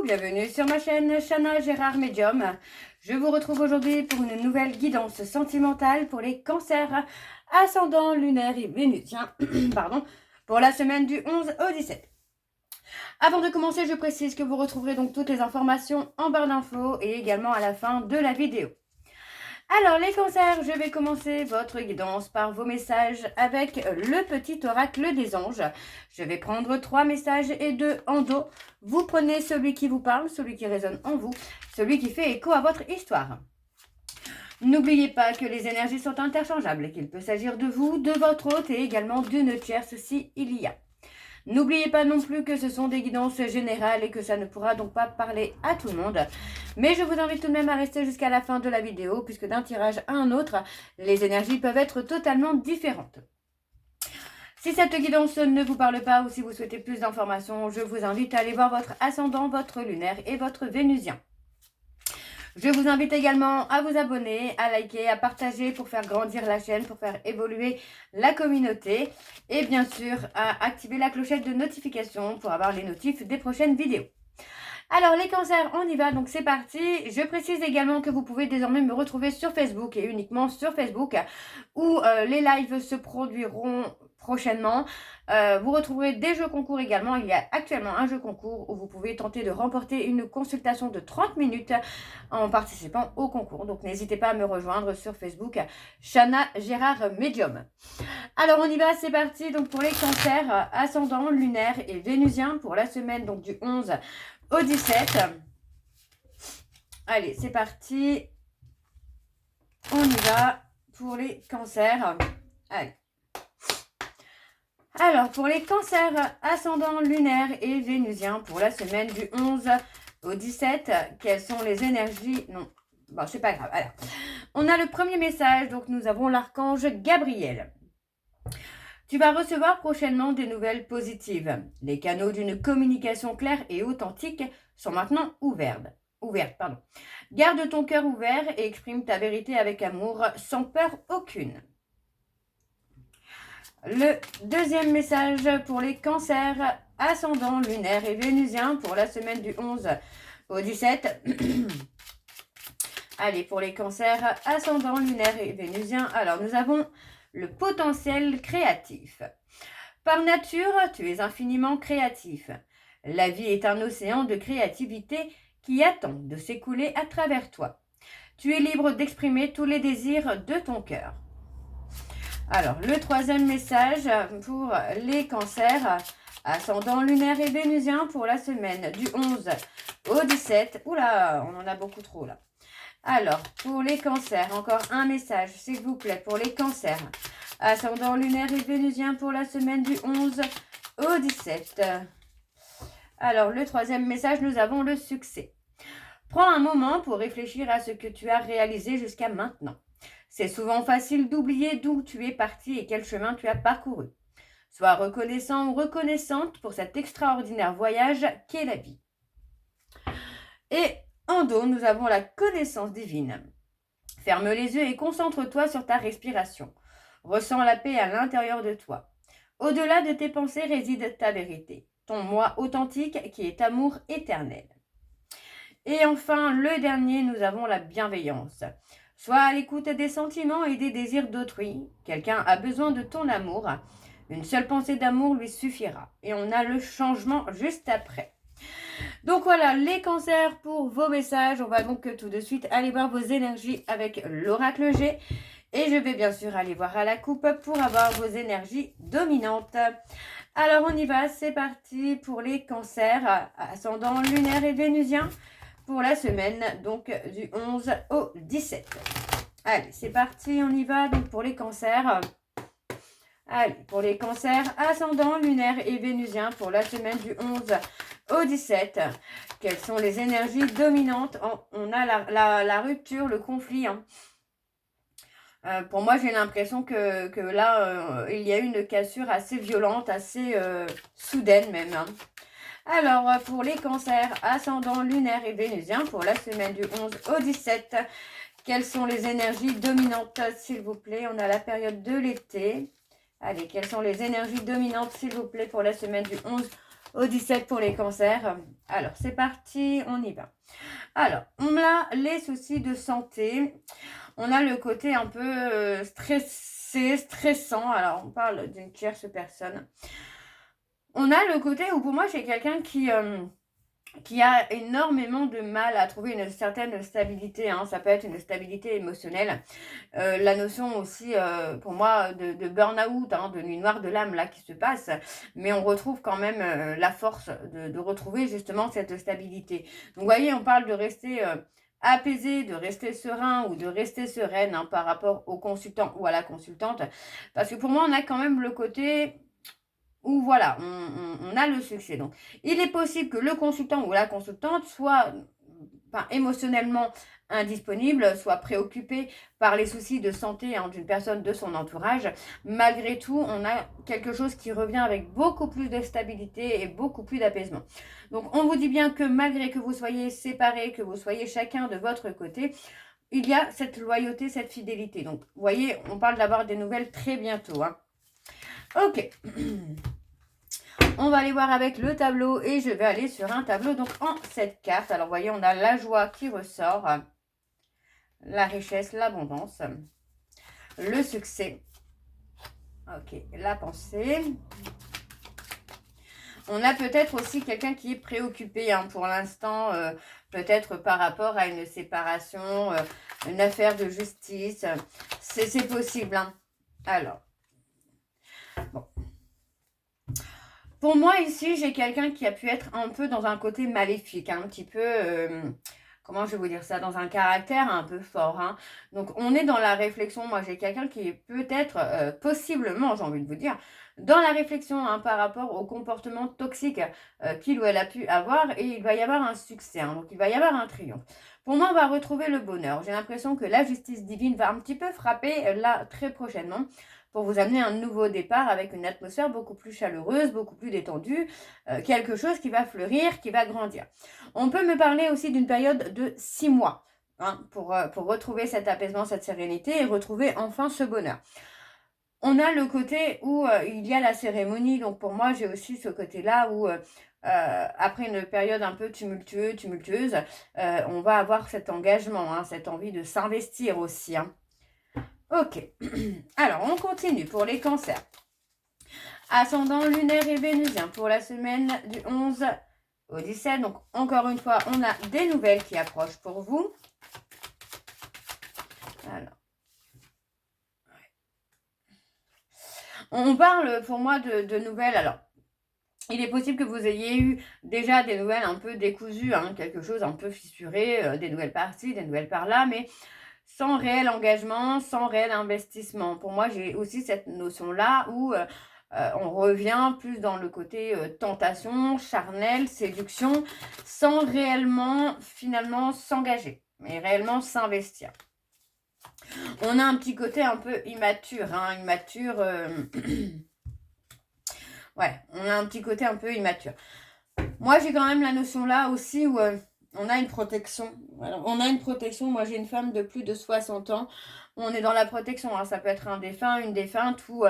bienvenue sur ma chaîne Chana Gérard Medium. Je vous retrouve aujourd'hui pour une nouvelle guidance sentimentale pour les cancers ascendant lunaire et vénusien pardon, pour la semaine du 11 au 17. Avant de commencer, je précise que vous retrouverez donc toutes les informations en barre d'infos et également à la fin de la vidéo. Alors les cancers, je vais commencer votre guidance par vos messages avec le petit oracle des anges. Je vais prendre 3 messages et 2 en dos. Vous prenez celui qui vous parle, celui qui résonne en vous, celui qui fait écho à votre histoire. N'oubliez pas que les énergies sont interchangeables et qu'il peut s'agir de vous, de votre hôte et également d'une tierce si il y a. N'oubliez pas non plus que ce sont des guidances générales et que ça ne pourra donc pas parler à tout le monde. Mais je vous invite tout de même à rester jusqu'à la fin de la vidéo puisque d'un tirage à un autre, les énergies peuvent être totalement différentes. Si cette guidance ne vous parle pas ou si vous souhaitez plus d'informations, je vous invite à aller voir votre ascendant, votre lunaire et votre vénusien. Je vous invite également à vous abonner, à liker, à partager pour faire grandir la chaîne, pour faire évoluer la communauté et bien sûr à activer la clochette de notification pour avoir les notifs des prochaines vidéos. Alors les cancers, on y va, donc c'est parti. Je précise également que vous pouvez désormais me retrouver sur Facebook et uniquement sur Facebook où les lives se produiront prochainement. Vous retrouverez des jeux concours également. Il y a actuellement un jeu concours où vous pouvez tenter de remporter une consultation de 30 minutes en participant au concours. Donc n'hésitez pas à me rejoindre sur Facebook, Chana Gérard Medium. Alors on y va, c'est parti. Donc pour les cancers, ascendant, lunaire et vénusien pour la semaine donc du 11 au 17. Allez, c'est parti. On y va pour les cancers. Allez. Alors, pour les cancers ascendant lunaire et vénusien pour la semaine du 11 au 17, quelles sont les énergies? Non, bon, c'est pas grave. Alors, on a le premier message, donc nous avons l'archange Gabriel. Tu vas recevoir prochainement des nouvelles positives. Les canaux d'une communication claire et authentique sont maintenant ouverts. Garde ton cœur ouvert et exprime ta vérité avec amour, sans peur aucune. Le deuxième message pour les cancers ascendants, lunaires et vénusiens pour la semaine du 11 au 17. Allez, pour les cancers ascendants, lunaires et vénusiens, alors nous avons le potentiel créatif. Par nature, tu es infiniment créatif. La vie est un océan de créativité qui attend de s'écouler à travers toi. Tu es libre d'exprimer tous les désirs de ton cœur. Alors, le troisième message pour les cancers ascendant lunaire et vénusien pour la semaine du 11 au 17. Oula, on en a beaucoup trop là. Alors, pour les cancers, encore un message, s'il vous plaît, pour les cancers ascendant lunaire et vénusien pour la semaine du 11 au 17. Alors, le troisième message, nous avons le succès. Prends un moment pour réfléchir à ce que tu as réalisé jusqu'à maintenant. C'est souvent facile d'oublier d'où tu es parti et quel chemin tu as parcouru. Sois reconnaissant ou reconnaissante pour cet extraordinaire voyage qu'est la vie. Et en dos, nous avons la connaissance divine. Ferme les yeux et concentre-toi sur ta respiration. Ressens la paix à l'intérieur de toi. Au-delà de tes pensées réside ta vérité, ton moi authentique qui est amour éternel. Et enfin, le dernier, nous avons la bienveillance. Sois à l'écoute des sentiments et des désirs d'autrui. Quelqu'un a besoin de ton amour. Une seule pensée d'amour lui suffira. Et on a le changement juste après. Donc voilà, les cancers pour vos messages. On va donc tout de suite aller voir vos énergies avec l'oracle G. Et je vais bien sûr aller voir à la coupe pour avoir vos énergies dominantes. Alors on y va, c'est parti pour les cancers ascendant lunaire et vénusien pour la semaine donc du 11 au 17. Allez, c'est parti, on y va donc pour les cancers. Allez, pour les cancers ascendant lunaire et vénusien pour la semaine du 11 au 17. Quelles sont les énergies dominantes? On a la rupture, le conflit. Pour moi, j'ai l'impression que là, il y a eu une cassure assez violente, assez soudaine même. Alors, pour les cancers ascendant lunaire et vénusien pour la semaine du 11 au 17, quelles sont les énergies dominantes, s'il vous plaît? On a la période de l'été. Allez, quelles sont les énergies dominantes, s'il vous plaît, pour la semaine du 11 au 17 pour les cancers. Alors, c'est parti, on y va. Alors, on a les soucis de santé. On a le côté un peu stressé, stressant. Alors, on parle d'une tierce personne. On a le côté où, pour moi, j'ai quelqu'un qui a énormément de mal à trouver une certaine stabilité. Hein. Ça peut être une stabilité émotionnelle. La notion aussi, pour moi, de burn-out, hein, de nuit noire de l'âme, là, qui se passe. Mais on retrouve quand même la force de retrouver justement cette stabilité. Donc, vous voyez, on parle de rester apaisé, de rester serein ou de rester sereine hein, par rapport au consultant ou à la consultante. Parce que pour moi, on a quand même le côté où voilà, on a le succès. Donc, il est possible que le consultant ou la consultante soit émotionnellement indisponible, soit préoccupé par les soucis de santé hein, d'une personne de son entourage. Malgré tout, on a quelque chose qui revient avec beaucoup plus de stabilité et beaucoup plus d'apaisement. Donc, on vous dit bien que malgré que vous soyez séparés, que vous soyez chacun de votre côté, il y a cette loyauté, cette fidélité. Donc, vous voyez, on parle d'avoir des nouvelles très bientôt. Hein. Ok. On va aller voir avec le tableau et je vais aller sur un tableau donc en 7 cartes. Alors, vous voyez, on a la joie qui ressort, la richesse, l'abondance, le succès. Ok, la pensée. On a peut-être aussi quelqu'un qui est préoccupé hein, pour l'instant, peut-être par rapport à une séparation, une affaire de justice. C'est possible. Hein. Alors, bon. Pour moi, ici, j'ai quelqu'un qui a pu être un peu dans un côté maléfique, un petit peu, comment je vais vous dire ça, dans un caractère un peu fort. Hein. Donc, on est dans la réflexion. Moi, j'ai quelqu'un qui est peut-être, possiblement, j'ai envie de vous dire, dans la réflexion hein, par rapport au comportement toxique qu'il ou elle a pu avoir. Et il va y avoir un succès, hein, donc il va y avoir un triomphe. Pour moi, on va retrouver le bonheur. J'ai l'impression que la justice divine va un petit peu frapper là très prochainement, pour vous amener un nouveau départ avec une atmosphère beaucoup plus chaleureuse, beaucoup plus détendue, quelque chose qui va fleurir, qui va grandir. On peut me parler aussi d'une période de 6 mois hein, pour retrouver cet apaisement, cette sérénité et retrouver enfin ce bonheur. On a le côté où il y a la cérémonie, donc pour moi j'ai aussi ce côté-là où après une période un peu tumultueuse, on va avoir cet engagement, hein, cette envie de s'investir aussi. Hein. Ok, alors on continue pour les cancers. Ascendant lunaire et vénusien pour la semaine du 11 au 17. Donc encore une fois, on a des nouvelles qui approchent pour vous. Alors. On parle pour moi de nouvelles. Alors, il est possible que vous ayez eu déjà des nouvelles un peu décousues, hein, quelque chose un peu fissuré, des nouvelles par-ci, des nouvelles par-là, mais sans réel engagement, sans réel investissement. Pour moi, j'ai aussi cette notion-là où on revient plus dans le côté tentation, charnel, séduction, sans réellement, finalement, s'engager, mais réellement s'investir. On a un petit côté un peu immature, hein, immature... ouais, on a un petit côté un peu immature. Moi, j'ai quand même la notion là aussi où... on a une protection. Alors, on a une protection. Moi, j'ai une femme de plus de 60 ans. On est dans la protection. Hein. Ça peut être un défunt, une défunte ou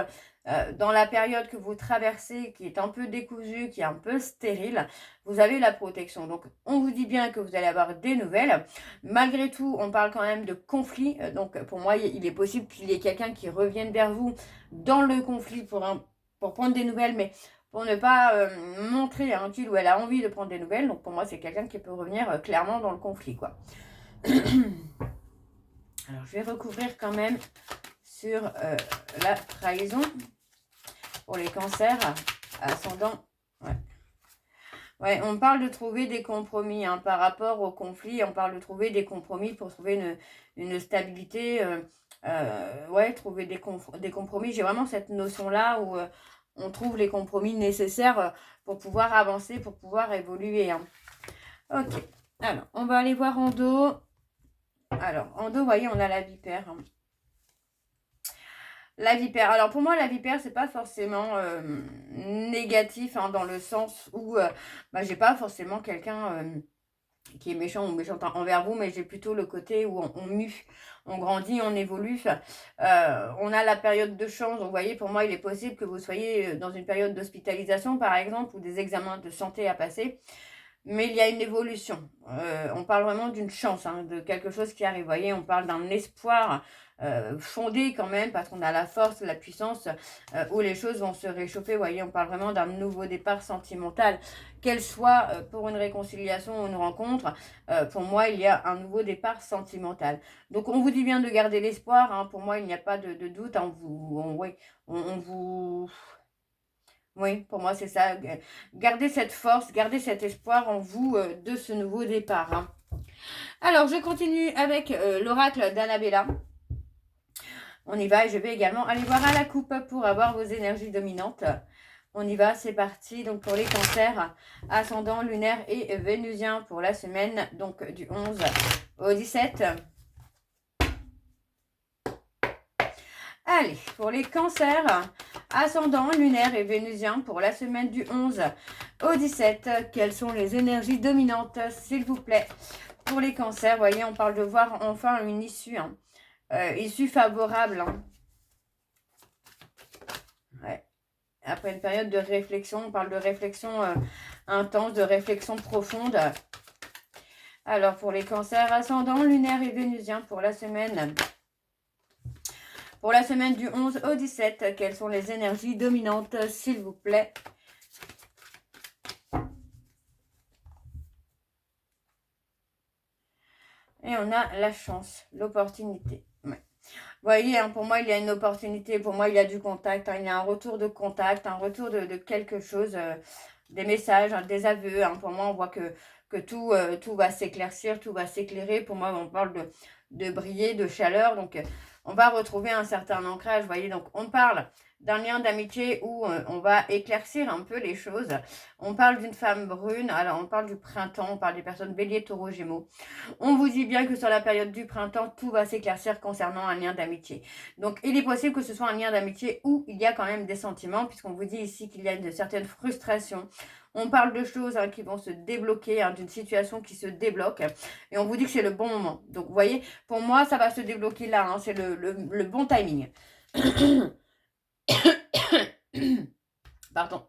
dans la période que vous traversez qui est un peu décousue, qui est un peu stérile, vous avez la protection. Donc, on vous dit bien que vous allez avoir des nouvelles. Malgré tout, on parle quand même de conflit. Donc, pour moi, il est possible qu'il y ait quelqu'un qui revienne vers vous dans le conflit pour prendre des nouvelles, mais pour ne pas montrer à qu'il ou elle a envie de prendre des nouvelles. Donc, pour moi, c'est quelqu'un qui peut revenir clairement dans le conflit, quoi. Alors, je vais recouvrir quand même sur la trahison pour les cancers ascendant. Ouais. Ouais, on parle de trouver des compromis hein, par rapport au conflit. On parle de trouver des compromis pour trouver une stabilité. Ouais, trouver des compromis. J'ai vraiment cette notion-là où... on trouve les compromis nécessaires pour pouvoir avancer, pour pouvoir évoluer. Hein. Ok. Alors, on va aller voir en dos. Alors, en dos, vous voyez, on a la vipère. Hein. La vipère. Alors, pour moi, la vipère, c'est pas forcément négatif, hein, dans le sens où j'ai pas forcément quelqu'un qui est méchant ou méchante envers vous, mais j'ai plutôt le côté où on mue, on grandit, on évolue. On a la période de chance, donc vous voyez, pour moi, il est possible que vous soyez dans une période d'hospitalisation, par exemple, ou des examens de santé à passer, mais il y a une évolution. On parle vraiment d'une chance, hein, de quelque chose qui arrive. Vous voyez, on parle d'un espoir fondé quand même, parce qu'on a la force, la puissance, où les choses vont se réchauffer. Vous voyez, on parle vraiment d'un nouveau départ sentimental, qu'elle soit pour une réconciliation ou une rencontre. Pour moi, il y a un nouveau départ sentimental. Donc, on vous dit bien de garder l'espoir. Hein. Pour moi, il n'y a pas de doute. Hein. On vous... Oui, pour moi, c'est ça. Gardez cette force, gardez cet espoir en vous de ce nouveau départ. Hein. Alors, je continue avec l'oracle d'Annabella. On y va et je vais également aller voir à la coupe pour avoir vos énergies dominantes. On y va, c'est parti. Donc, pour les cancers, ascendant, lunaire et vénusien pour la semaine, donc du 11 au 17. Allez, pour les cancers, ascendant, lunaire et vénusien pour la semaine du 11 au 17. Quelles sont les énergies dominantes, s'il vous plaît? Pour les cancers, voyez, on parle de voir enfin une issue, hein. Issue favorable. Hein. Ouais. Après une période de réflexion, on parle de réflexion intense, de réflexion profonde. Alors, pour les cancers, ascendant, lunaire et vénusien pour la semaine... Pour la semaine du 11 au 17, quelles sont les énergies dominantes, s'il vous plaît? Et on a la chance, l'opportunité. Ouais. Vous voyez, hein, pour moi, il y a une opportunité. Pour moi, il y a du contact. Hein, il y a un retour de contact, un retour de quelque chose, des messages, hein, des aveux. Hein. Pour moi, on voit que tout va s'éclaircir, tout va s'éclairer. Pour moi, on parle de briller, de chaleur. Donc, on va retrouver un certain ancrage, vous voyez. Donc, on parle d'un lien d'amitié où on va éclaircir un peu les choses. On parle d'une femme brune. Alors, on parle du printemps. On parle des personnes bélier, taureau, gémeaux. On vous dit bien que sur la période du printemps, tout va s'éclaircir concernant un lien d'amitié. Donc, il est possible que ce soit un lien d'amitié où il y a quand même des sentiments, puisqu'on vous dit ici qu'il y a une certaine frustration. On parle de choses hein, qui vont se débloquer, hein, d'une situation qui se débloque. Et on vous dit que c'est le bon moment. Donc, vous voyez, pour moi, ça va se débloquer là. Hein, c'est le bon timing. Pardon.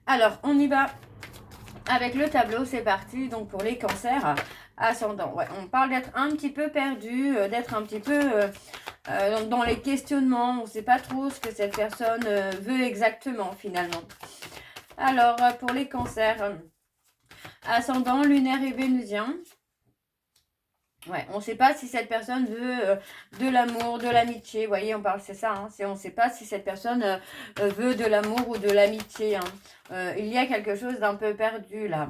Alors, on y va avec le tableau. C'est parti. Donc, pour les cancers ascendants. Ouais, on parle d'être un petit peu perdu, d'être un petit peu... dans les questionnements, on ne sait pas trop ce que cette personne veut exactement finalement. Alors, pour les cancers, ascendant, lunaire et vénusien, ouais, on ne sait pas si cette personne veut de l'amour, de l'amitié. Vous voyez, on parle, c'est ça, hein, on ne sait pas si cette personne veut de l'amour ou de l'amitié. Hein. Il y a quelque chose d'un peu perdu là,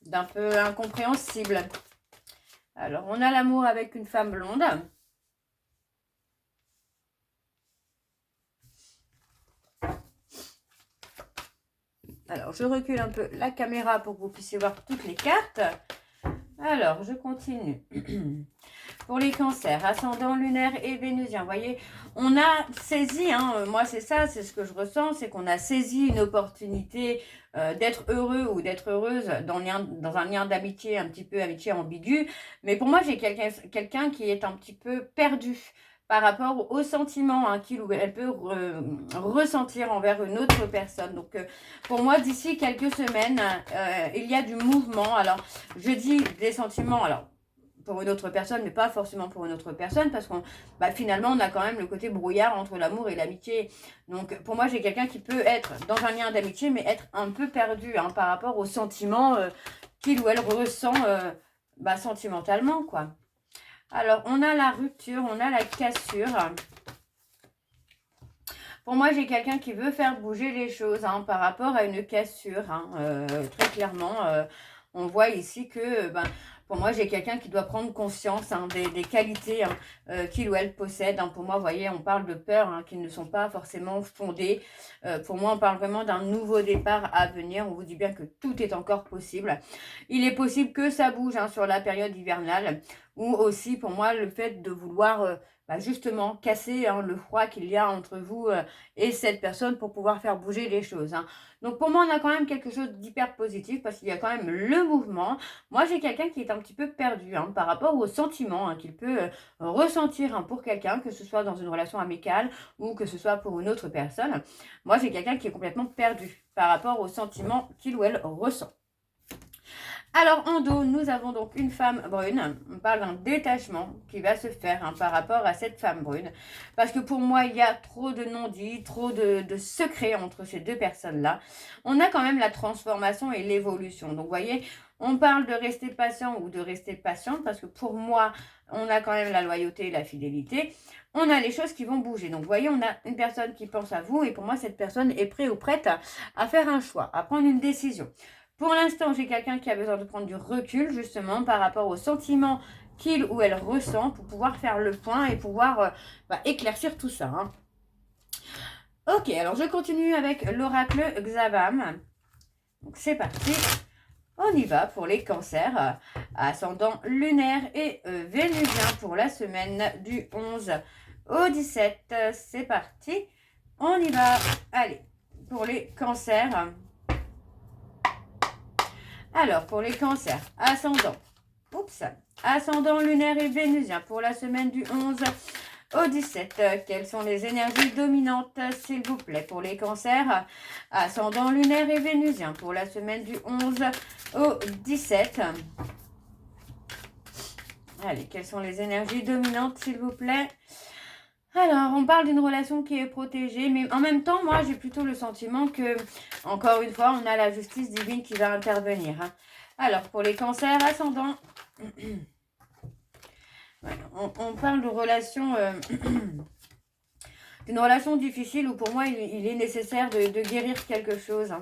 d'un peu incompréhensible. Alors, on a l'amour avec une femme blonde. Alors, je recule un peu la caméra pour que vous puissiez voir toutes les cartes. Alors, je continue. Pour les cancers, ascendant, lunaire et vénusien, vous voyez, on a saisi, hein, moi c'est ça, c'est ce que je ressens, c'est qu'on a saisi une opportunité d'être heureux ou d'être heureuse dans un lien d'amitié, un petit peu amitié ambiguë. Mais pour moi, j'ai quelqu'un qui est un petit peu perdu par rapport aux sentiments hein, qu'il ou elle peut ressentir envers une autre personne. Donc, pour moi, d'ici quelques semaines, il y a du mouvement. Alors, je dis des sentiments, alors, pour une autre personne, mais pas forcément pour une autre personne, parce qu'on, finalement, on a quand même le côté brouillard entre l'amour et l'amitié. Donc, pour moi, j'ai quelqu'un qui peut être dans un lien d'amitié, mais être un peu perdu hein, par rapport aux sentiments qu'il ou elle ressent sentimentalement, quoi. Alors, on a la rupture, on a la cassure. Pour moi, j'ai quelqu'un qui veut faire bouger les choses hein, par rapport à une cassure. Hein, très clairement, on voit ici que, pour moi, j'ai quelqu'un qui doit prendre conscience hein, des qualités hein, qu'il ou elle possède. Hein. Pour moi, vous voyez, on parle de peurs hein, qui ne sont pas forcément fondées. Pour moi, on parle vraiment d'un nouveau départ à venir. On vous dit bien que tout est encore possible. Il est possible que ça bouge hein, sur la période hivernale. Ou aussi, pour moi, le fait de vouloir justement casser le froid qu'il y a entre vous et cette personne pour pouvoir faire bouger les choses. Donc pour moi, on a quand même quelque chose d'hyper positif parce qu'il y a quand même le mouvement. Moi, j'ai quelqu'un qui est un petit peu perdu par rapport aux sentiments qu'il peut ressentir pour quelqu'un, que ce soit dans une relation amicale ou que ce soit pour une autre personne. Moi, j'ai quelqu'un qui est complètement perdu par rapport aux sentiments qu'il ou elle ressent. Alors, en dos, nous avons donc une femme brune. On parle d'un détachement qui va se faire par rapport à cette femme brune. Parce que pour moi, il y a trop de non-dits, trop de secrets entre ces deux personnes-là. On a quand même la transformation et l'évolution. Donc, vous voyez, on parle de rester patient ou de rester patiente parce que pour moi, on a quand même la loyauté et la fidélité. On a les choses qui vont bouger. Donc, vous voyez, on a une personne qui pense à vous et pour moi, cette personne est prête ou prête à faire un choix, à prendre une décision. Pour l'instant, j'ai quelqu'un qui a besoin de prendre du recul, justement, par rapport aux sentiments qu'il ou elle ressent pour pouvoir faire le point et pouvoir éclaircir tout ça. Ok, alors je continue avec l'oracle Xavam. Donc c'est parti. On y va pour les cancers, ascendant lunaire et vénusien pour la semaine du 11 au 17. C'est parti. On y va. Allez, pour les cancers. Alors, pour les cancers, ascendant lunaire et vénusien pour la semaine du 11 au 17. Quelles sont les énergies dominantes, s'il vous plaît, pour les cancers, ascendant lunaire et vénusien pour la semaine du 11 au 17. Allez, quelles sont les énergies dominantes, s'il vous plaît? Alors, on parle d'une relation qui est protégée, mais en même temps, moi, j'ai plutôt le sentiment que, encore une fois, on a la justice divine qui va intervenir. Alors, pour les cancers ascendants, on parle de relation, d'une relation difficile où pour moi, il est nécessaire de guérir quelque chose.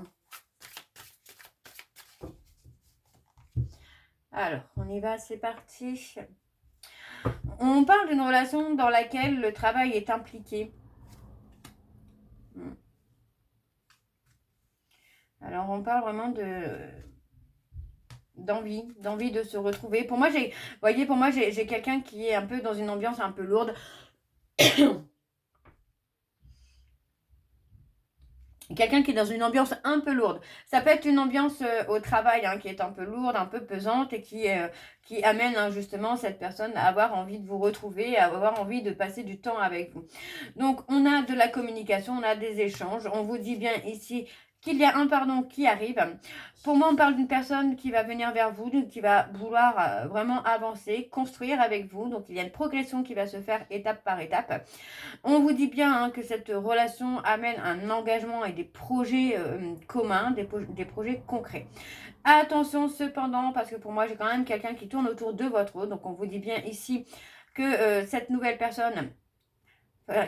Alors, on y va, c'est parti. On parle d'une relation dans laquelle le travail est impliqué. Alors, on parle vraiment d'envie de se retrouver. Pour moi, j'ai quelqu'un qui est un peu dans une ambiance un peu lourde. Quelqu'un qui est dans une ambiance un peu lourde. Ça peut être une ambiance au travail qui est un peu lourde, un peu pesante et qui amène justement cette personne à avoir envie de vous retrouver, à avoir envie de passer du temps avec vous. Donc, on a de la communication, on a des échanges. On vous dit bien ici qu'il y a un pardon qui arrive. Pour moi, on parle d'une personne qui va venir vers vous, qui va vouloir vraiment avancer, construire avec vous. Donc, il y a une progression qui va se faire étape par étape. On vous dit bien que cette relation amène un engagement et des projets communs, des projets concrets. Attention cependant, parce que pour moi, j'ai quand même quelqu'un qui tourne autour de votre eau. Donc, on vous dit bien ici que cette nouvelle personne...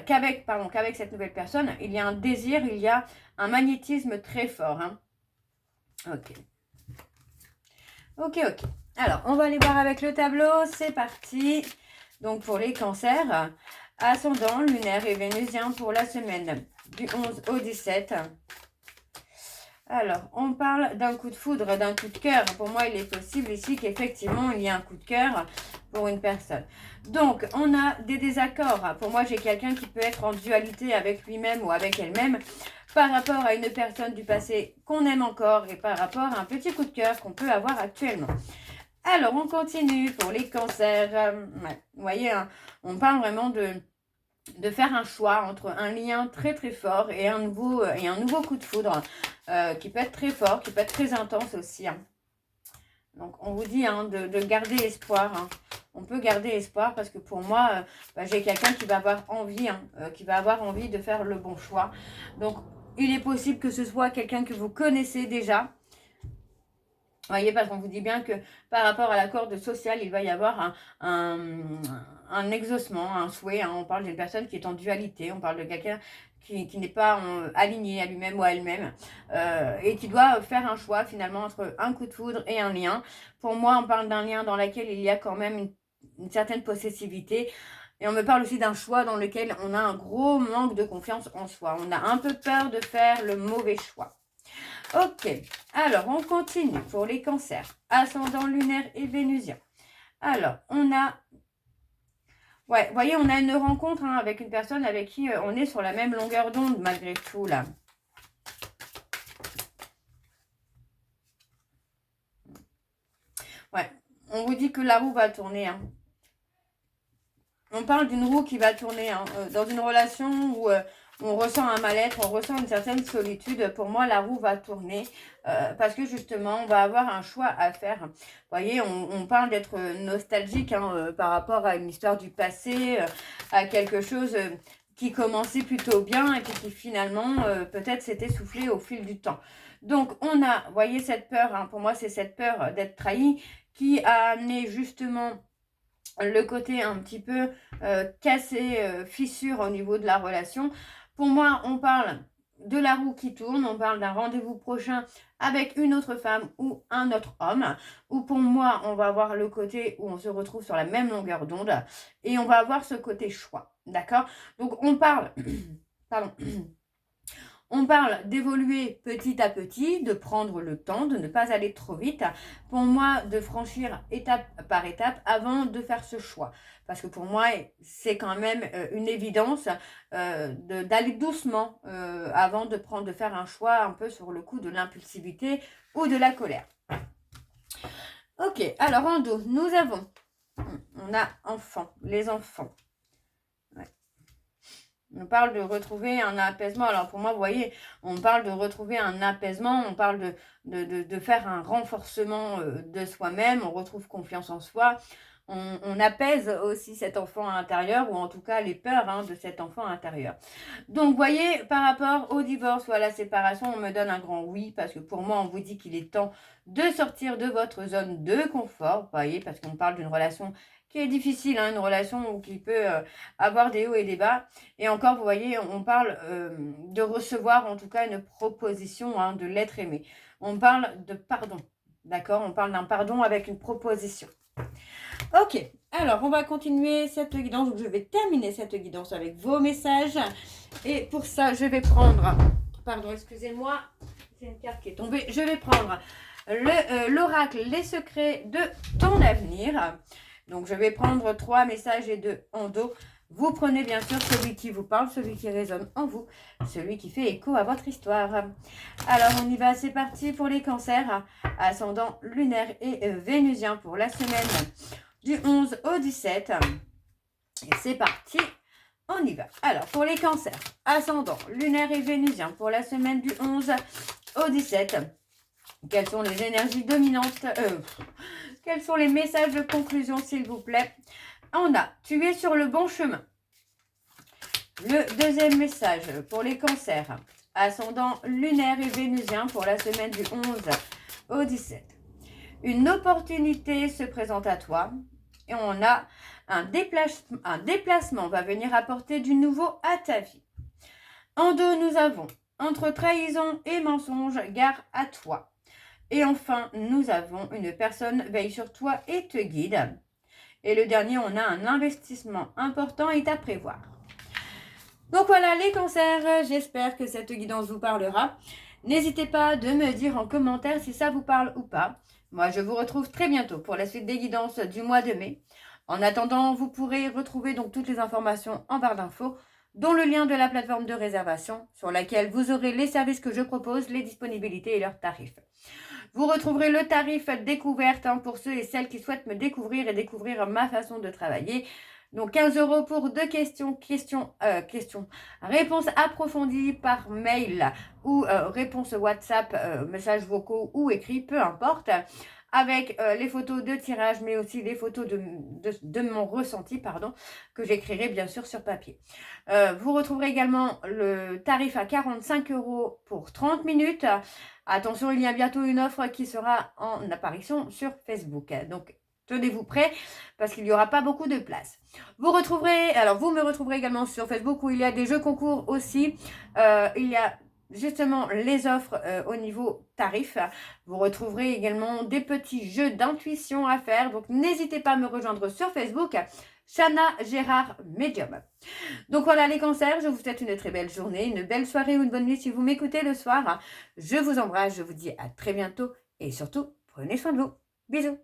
qu'avec cette nouvelle personne, il y a un désir, il y a un magnétisme très fort. Ok. Alors, on va aller voir avec le tableau. C'est parti. Donc, pour les cancers, ascendant, lunaire et vénusien pour la semaine du 11 au 17. Alors, on parle d'un coup de foudre, d'un coup de cœur. Pour moi, il est possible ici qu'effectivement, il y ait un coup de cœur pour une personne. Donc, on a des désaccords. Pour moi, j'ai quelqu'un qui peut être en dualité avec lui-même ou avec elle-même par rapport à une personne du passé qu'on aime encore et par rapport à un petit coup de cœur qu'on peut avoir actuellement. Alors, on continue pour les cancers. Vous voyez, on parle vraiment de faire un choix entre un lien très très fort et un nouveau coup de foudre qui peut être très fort, qui peut être très intense aussi. Donc, on vous dit de garder espoir. On peut garder espoir parce que pour moi, j'ai quelqu'un qui va avoir envie, de faire le bon choix. Donc, il est possible que ce soit quelqu'un que vous connaissez déjà. Vous voyez, parce qu'on vous dit bien que par rapport à la corde sociale, il va y avoir un exaucement, un souhait. On parle d'une personne qui est en dualité. On parle de quelqu'un qui n'est pas aligné à lui-même ou à elle-même et qui doit faire un choix finalement entre un coup de foudre et un lien. Pour moi, on parle d'un lien dans lequel il y a quand même une certaine possessivité. Et on me parle aussi d'un choix dans lequel on a un gros manque de confiance en soi. On a un peu peur de faire le mauvais choix. Ok, alors on continue pour les cancers, ascendant lunaire et vénusien. Alors, on a Ouais, vous voyez, on a une rencontre hein, avec une personne avec qui on est sur la même longueur d'onde malgré tout, là. Ouais, on vous dit que la roue va tourner. Hein. On parle d'une roue qui va tourner hein, dans une relation où on ressent un mal-être, on ressent une certaine solitude. Pour moi, la roue va tourner parce que justement, on va avoir un choix à faire. Vous voyez, on parle d'être nostalgique hein, par rapport à une histoire du passé, à quelque chose qui commençait plutôt bien et puis qui finalement peut-être s'est essoufflé au fil du temps. Donc, on a, vous voyez, cette peur, hein, pour moi, c'est cette peur d'être trahi qui a amené justement le côté un petit peu cassé, fissure au niveau de la relation. Pour moi, on parle de la roue qui tourne, on parle d'un rendez-vous prochain avec une autre femme ou un autre homme, ou pour moi, on va avoir le côté où on se retrouve sur la même longueur d'onde, et on va avoir ce côté choix, d'accord? Donc, on parle, pardon, on parle d'évoluer petit à petit, de prendre le temps, de ne pas aller trop vite. Pour moi, de franchir étape par étape avant de faire ce choix. Parce que pour moi, c'est quand même une évidence d'aller doucement avant de faire un choix un peu sur le coup de l'impulsivité ou de la colère. Ok, alors en dos, nous avons, on a enfants, les enfants. On parle de retrouver un apaisement. Alors pour moi, vous voyez, on parle de retrouver un apaisement, on parle de faire un renforcement de soi-même, on retrouve confiance en soi, on apaise aussi cet enfant intérieur, ou en tout cas les peurs hein, de cet enfant intérieur. Donc vous voyez, par rapport au divorce ou à la séparation, on me donne un grand oui, parce que pour moi, on vous dit qu'il est temps de sortir de votre zone de confort, vous voyez, parce qu'on parle d'une relation qui est difficile, hein, une relation qui peut avoir des hauts et des bas. Et encore, vous voyez, on parle de recevoir en tout cas une proposition hein, de l'être aimé. On parle de pardon, d'accord? On parle d'un pardon avec une proposition. Ok, alors on va continuer cette guidance. Donc, je vais terminer cette guidance avec vos messages. Et pour ça, je vais prendre... Pardon, excusez-moi, c'est une carte qui est tombée. Je vais prendre l'oracle, les secrets de ton avenir. Donc, je vais prendre 3 messages et 2 en dos. Vous prenez bien sûr celui qui vous parle, celui qui résonne en vous, celui qui fait écho à votre histoire. Alors, on y va, c'est parti pour les cancers, ascendant lunaire et vénusien pour la semaine du 11 au 17. Et c'est parti, on y va. Alors, pour les cancers, ascendant lunaire et vénusien pour la semaine du 11 au 17. Quelles sont les énergies dominantes quels sont les messages de conclusion, s'il vous plaît? On a « Tu es sur le bon chemin ». Le deuxième message pour les cancers, ascendant lunaire et vénusien pour la semaine du 11 au 17. Une opportunité se présente à toi et on a un déplacement va venir apporter du nouveau à ta vie. En dos, nous avons entre trahison et mensonge, gare à toi. Et enfin, nous avons une personne veille sur toi et te guide. Et le dernier, on a un investissement important est à prévoir. Donc voilà les cancers, j'espère que cette guidance vous parlera. N'hésitez pas de me dire en commentaire si ça vous parle ou pas. Moi, je vous retrouve très bientôt pour la suite des guidances du mois de mai. En attendant, vous pourrez retrouver donc toutes les informations en barre d'infos, dont le lien de la plateforme de réservation sur laquelle vous aurez les services que je propose, les disponibilités et leurs tarifs. Vous retrouverez le tarif découverte hein, pour ceux et celles qui souhaitent me découvrir et découvrir ma façon de travailler. Donc 15 € pour 2 questions, réponse approfondie par mail ou réponse WhatsApp, messages vocaux ou écrits, peu importe, avec les photos de tirage, mais aussi les photos de mon ressenti, pardon, que j'écrirai bien sûr sur papier. Vous retrouverez également le tarif à 45 € pour 30 minutes. Attention, il y a bientôt une offre qui sera en apparition sur Facebook. Donc, tenez-vous prêts parce qu'il n'y aura pas beaucoup de place. Vous me retrouverez également sur Facebook où il y a des jeux concours aussi. Il y a justement les offres au niveau tarif. Vous retrouverez également des petits jeux d'intuition à faire. Donc, n'hésitez pas à me rejoindre sur Facebook. Chana Gérard Medium. Donc voilà les cancers, je vous souhaite une très belle journée, une belle soirée ou une bonne nuit si vous m'écoutez le soir. Je vous embrasse, je vous dis à très bientôt et surtout, prenez soin de vous. Bisous.